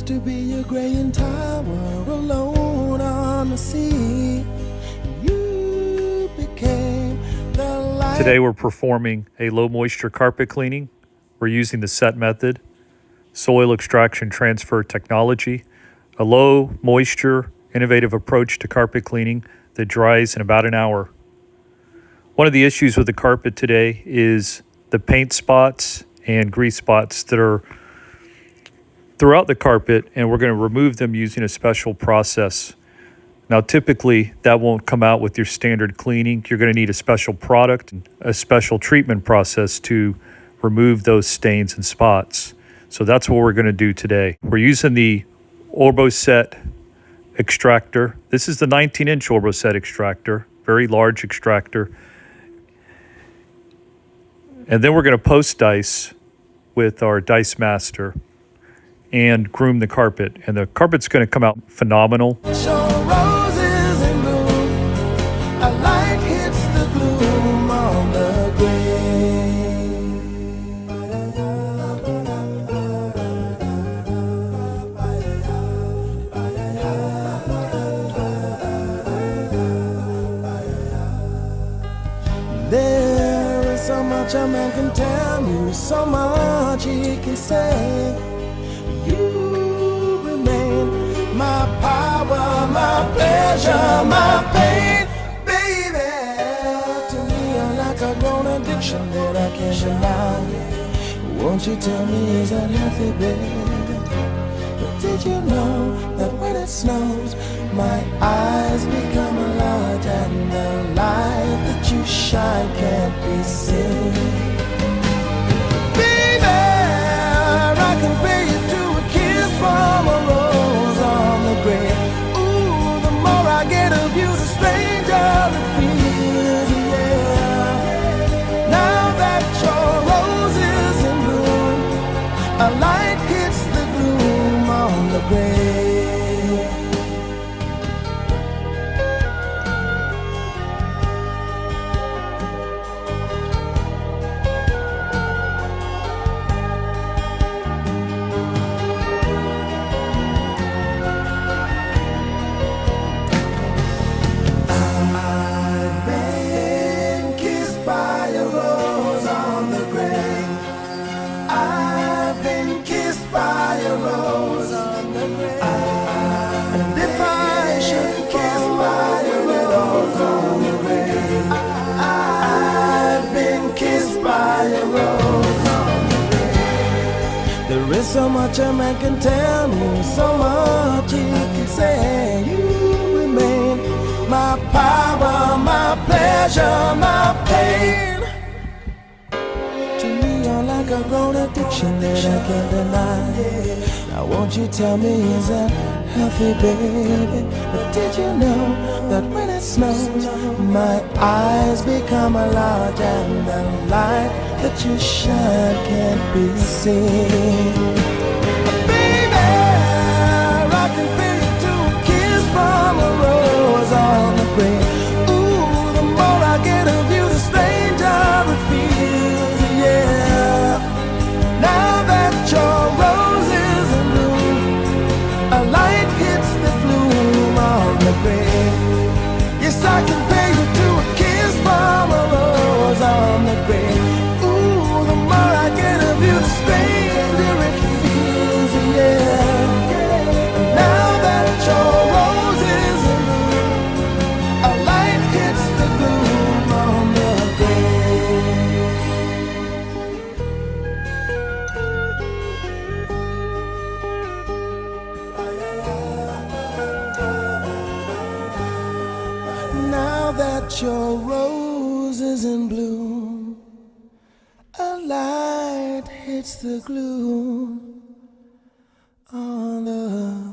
to be a graying tower alone on the sea. You became the light. Today we're performing a low moisture carpet cleaning. We're using the SET method, soil extraction transfer technology, a low moisture, innovative approach to carpet cleaning that dries in about an hour. One of the issues with the carpet today is the paint spots and grease spots that are throughout the carpet, and we're going to remove them using a special process. Now, typically, that won't come out with your standard cleaning. You're going to need a special product, a special treatment process to remove those stains and spots. So that's what we're going to do today. We're using the OrboSet extractor. This is the 19-inch OrboSet extractor, very large extractor. And then we're going to post dice with our Dice Master and groom the carpet. And the carpet's going to come out phenomenal. Show roses in bloom. A light hits the gloom on the grave. There is so much a man can tell you, so much he can say. You remain my power, my pleasure, my pain, baby. To me, you're like a grown addiction that I can't deny. Won't you tell me, is that healthy, baby? But did you know that when it snows, my eyes become a lot, and the light that you shine can't be seen? From a rose on the grave. Ooh, the more I get of you, the stranger it feels, yeah. Now that your rose is in bloom, a light hits the gloom on the grave. There is so much a man can tell me, so much he can say. You remain my power, my pleasure, my pain. To me, you're like a grown addiction that I can't deny. Now won't you tell me, is that healthy, baby? But did you know that when it snows, my eyes become a large, and the light that you shine can't be seen? Baby, I can feel you to a kiss from a rose on the grave. Ooh, the more I get of you, the stranger it feels, yeah. Now that your rose is in bloom, a light hits the gloom on the grave. Yes, I can pay you to a kiss from a rose on the grave. Ooh, the more I get of you, the stranger it feels, yeah. Now that your rose is in bloom, a light hits the gloom on the grave. Now that your rose is in bloom, a light hits the gloom on the